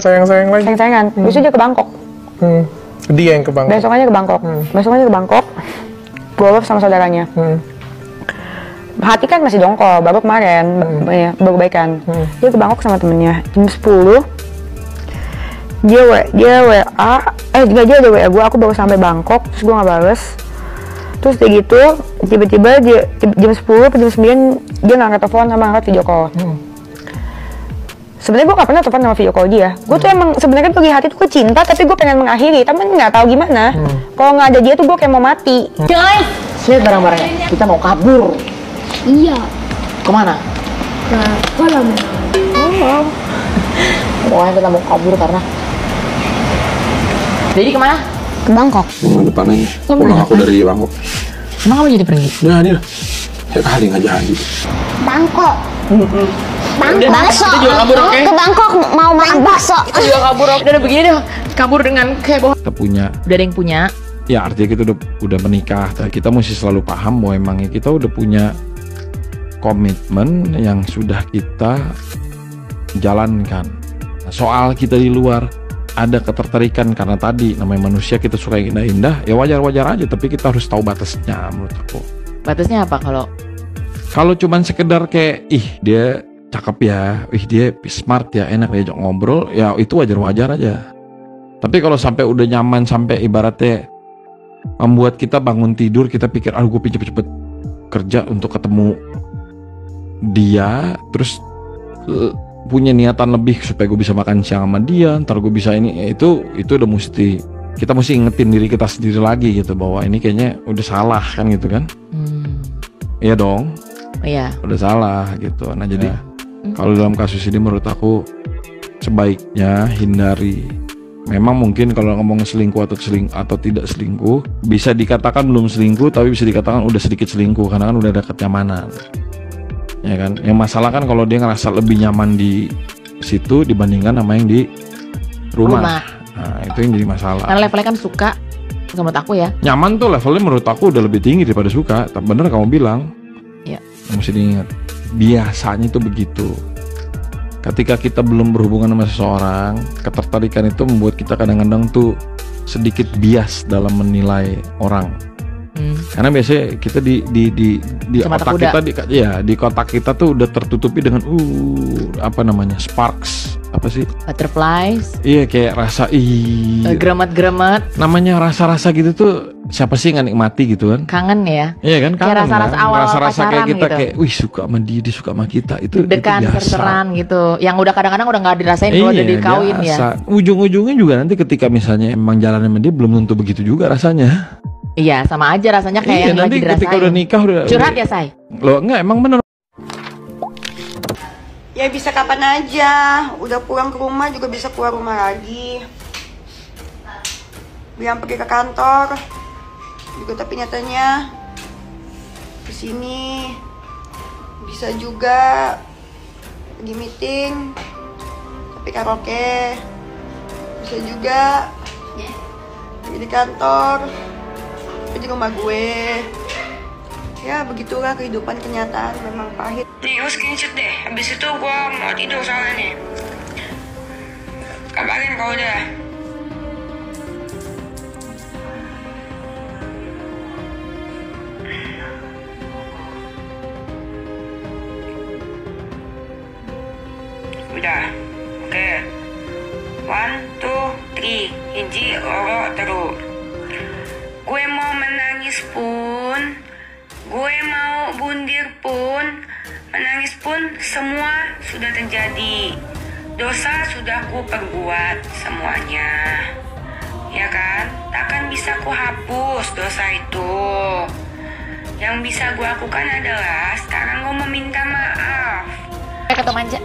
sayang-sayang lagi. Sayang-sayangan. Besok dia ke Bangkok. Dia yang ke Bangkok. Besokannya ke Bangkok. Besokannya ke Bangkok. Golf sama saudaranya. Hati kan masih dongkol, baru kemarin, baru baikan. Dia ke Bangkok sama temennya. Jam 10. Dia WA, dia ada WA gue, aku baru sampai Bangkok, terus gue nggak bales. Terus kayak gitu, tiba-tiba dia jam 10 atau jam 9 dia nggak angkat telepon sama angkat video call. Sebenarnya gue nggak pernah telepon sama video call dia. Gue tuh emang sebenarnya tuh di hati tuh gue cinta, tapi gue pengen mengakhiri, tapi nggak tahu gimana. Kalau nggak ada dia tuh gue kayak mau mati. Guys, lihat barang-barangnya. Kita mau kabur. Iya. Kemana? Ke kolam. Pokoknya kita mau kabur karena. Jadi kemana? Ke Bangkok. Bulan depan aja. Pulang aku dari Bangkok. Emang kamu jadi pergi? Jadi lah. Ya kali nggak jadi. Bangkok. Bangkok. Bakso. Kita juga kabur, oke? Ke Bangkok mau makan bakso. Kita juga kabur. Udah begini deh. Kabur dengan heboh. Kita punya. Udah ada yang punya. Ya artinya kita udah menikah. Kita mesti selalu paham bahwa emangnya kita udah punya komitmen yang sudah kita jalankan. Nah, soal kita di luar ada ketertarikan karena tadi namanya manusia, kita suka yang indah-indah, ya wajar-wajar aja, tapi kita harus tahu batasnya menurut aku. Batasnya apa kalau cuman sekedar kayak dia cakep ya, dia smart ya, enak diajak ngobrol, ya itu wajar-wajar aja. Tapi kalau sampai udah nyaman, sampai ibaratnya membuat kita bangun tidur kita pikir gue cepet-cepet kerja untuk ketemu dia, terus punya niatan lebih supaya gue bisa makan siang sama dia, ntar gue bisa ini, itu udah kita mesti ingetin diri kita sendiri lagi gitu bahwa ini kayaknya udah salah kan gitu kan. Iya dong. Iya. Udah salah gitu. Nah jadi kalau dalam kasus ini menurut aku sebaiknya hindari. Memang mungkin kalau ngomong selingkuh atau tidak selingkuh, bisa dikatakan belum selingkuh tapi bisa dikatakan udah sedikit selingkuh karena kan udah ada kenyamanan. Ya kan, yang masalah kan kalau dia ngerasa lebih nyaman di situ dibandingkan sama yang di rumah. Nah itu yang jadi masalah. Karena levelnya kan suka, menurut aku ya. Nyaman tuh levelnya menurut aku udah lebih tinggi daripada suka. Tapi bener kamu bilang. Iya. Mesti diingat. Biasanya itu begitu. Ketika kita belum berhubungan sama seseorang, ketertarikan itu membuat kita kadang-kadang tuh sedikit bias dalam menilai orang. Karena biasanya kita di otak kita di kotak kita tuh udah tertutupi dengan sparks, apa sih? Butterflies. Iya, kayak rasa gremet-gremet. Namanya rasa-rasa gitu tuh siapa sih nggak nikmati gitu kan? Kangen ya. Iya kan, kangen. Kayak rasa-rasa kan? awal Rasa-rasa pacaran kayak kita gitu. kayak suka sama dia suka sama kita, itu dekan terteran gitu. Yang udah kadang-kadang udah nggak dirasain kalau udah dikawin biasa. ya. Ujung-ujungnya juga nanti ketika misalnya emang jalan sama dia belum tentu begitu juga rasanya. Iya, sama aja rasanya kayak yang nanti lagi dirasain. ketika udah nikah udah curhat ya, Say? Loh, enggak, emang bener. Ya bisa kapan aja, udah pulang ke rumah juga bisa keluar rumah lagi. Bilang pergi ke kantor, juga tapi nyatanya kesini bisa juga pergi meeting, tapi karaoke bisa juga pergi di kantor, tapi di rumah gue. Ya begitulah kehidupan, kenyataan memang pahit. Nih lo screenshot deh, habis itu gue mau tidur soalnya nih. Kabarin kalau udah. Udah, oke. 1, 2, 3, hiji, loro, telu. Gue mau menangis pun, gue mau bundir pun, menangis pun, semua sudah terjadi. Dosa sudah ku perbuat semuanya. Ya kan? Takkan bisa ku hapus dosa itu. Yang bisa gue lakukan adalah sekarang gue meminta maaf. Kata manja.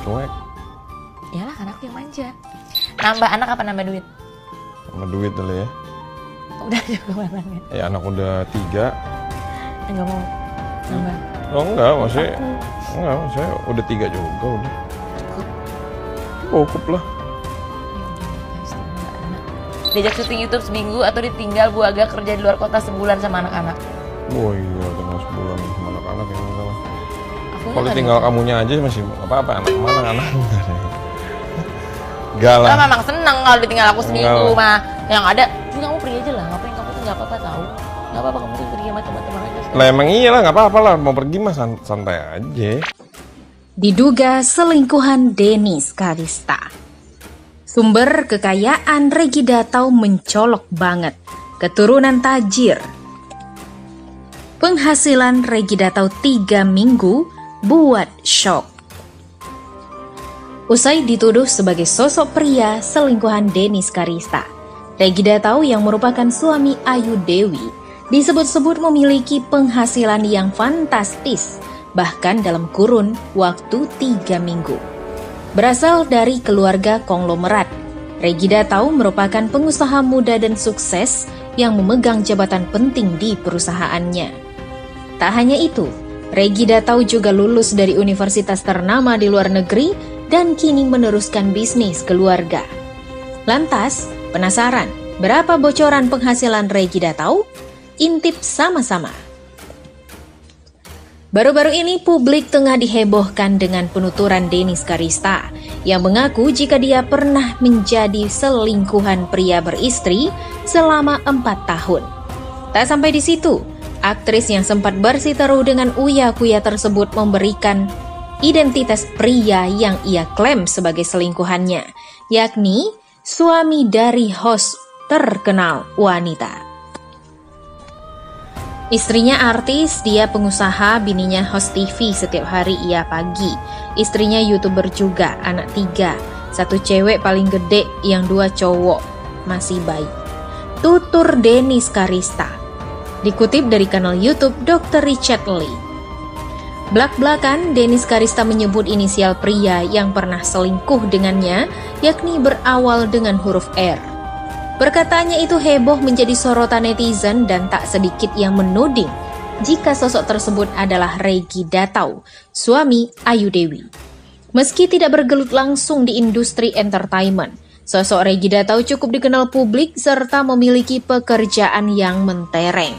Cuek. Yalah, anak yang manja. Nambah anak apa nambah duit? Sama duit dulu ya. Udah juga anaknya. Ya anak udah 3. Enggak mau nambah. Oh enggak, maksudnya udah 3 juga udah. Cukup lah. Diajak syuting YouTube seminggu atau ditinggal Bu Aga kerja di luar kota sebulan sama anak-anak? Oh iya, tinggal sebulan sama anak-anak yang enggak. Kalau tinggal kamunya aja masih apa-apa, anak mana anak. Enggak lah. Lah memang seneng kalau ditinggal aku seminggu Enggak mah. Yang ada, "Ini kamu pergi aja lah, ngapain kamu tuh nggak apa-apa tahu. Nggak apa-apa kamu tuh pergi sama teman-teman aja." Lah emang iyalah nggak apa-apa lah, mau pergi mah santai aja. Diduga selingkuhan Denis Karista. Sumber kekayaan Regida Tau mencolok banget. Keturunan tajir. Penghasilan Regida Tau 3 minggu buat shock. Usai dituduh sebagai sosok pria selingkuhan Denis Karista, Regida Tau yang merupakan suami Ayu Dewi disebut-sebut memiliki penghasilan yang fantastis, bahkan dalam kurun waktu 3 minggu. Berasal dari keluarga konglomerat, Regida Tau merupakan pengusaha muda dan sukses yang memegang jabatan penting di perusahaannya. Tak hanya itu, Regida Tau juga lulus dari universitas ternama di luar negeri dan kini meneruskan bisnis keluarga. Lantas, penasaran berapa bocoran penghasilan Regida Tau? Intip sama-sama. Baru-baru ini publik tengah dihebohkan dengan penuturan Denis Karista yang mengaku jika dia pernah menjadi selingkuhan pria beristri selama 4 tahun. Tak sampai di situ, aktris yang sempat bersiteru dengan uya-kuya tersebut memberikan identitas pria yang ia klaim sebagai selingkuhannya, yakni suami dari host terkenal wanita. Istrinya artis, dia pengusaha, bininya host TV setiap hari ia pagi. Istrinya YouTuber juga, anak 3, 1 cewek paling gede, yang 2 cowok, masih bayi. Tutur Denis Karista. Dikutip dari kanal YouTube Dr. Richard Lee. Blak-blakan, Denis Karista menyebut inisial pria yang pernah selingkuh dengannya, yakni berawal dengan huruf R. Perkataannya itu heboh menjadi sorotan netizen dan tak sedikit yang menuding jika sosok tersebut adalah Regida Tau, suami Ayu Dewi. Meski tidak bergelut langsung di industri entertainment, sosok Regida Tau cukup dikenal publik serta memiliki pekerjaan yang mentereng.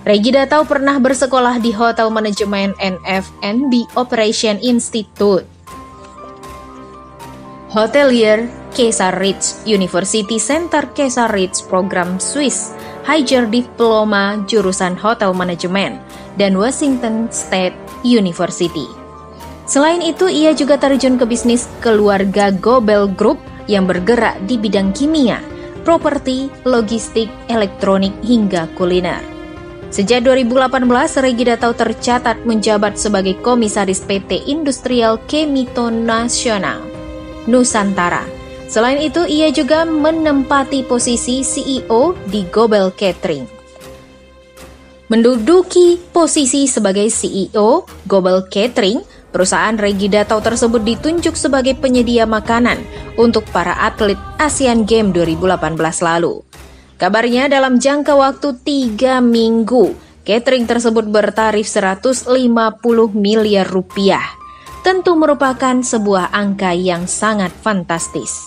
Regida Tau pernah bersekolah di Hotel Management and F&B Operation Institute, Hotelier Kesar Ritz University Center Kesar Ritz Program Swiss Higher Diploma jurusan Hotel Management dan Washington State University. Selain itu, ia juga terjun ke bisnis keluarga Gobel Group yang bergerak di bidang kimia, properti, logistik, elektronik, hingga kuliner. Sejak 2018, Regida Tau tercatat menjabat sebagai Komisaris PT Industrial Chemito Nasional Nusantara. Selain itu, ia juga menempati posisi CEO di Gobel Catering. Menduduki posisi sebagai CEO Gobel Catering, perusahaan Regida Tau tersebut ditunjuk sebagai penyedia makanan untuk para atlet Asian Games 2018 lalu. Kabarnya dalam jangka waktu 3 minggu, catering tersebut bertarif 150 miliar rupiah. Tentu merupakan sebuah angka yang sangat fantastis.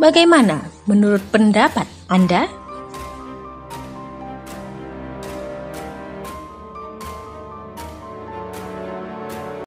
Bagaimana menurut pendapat Anda?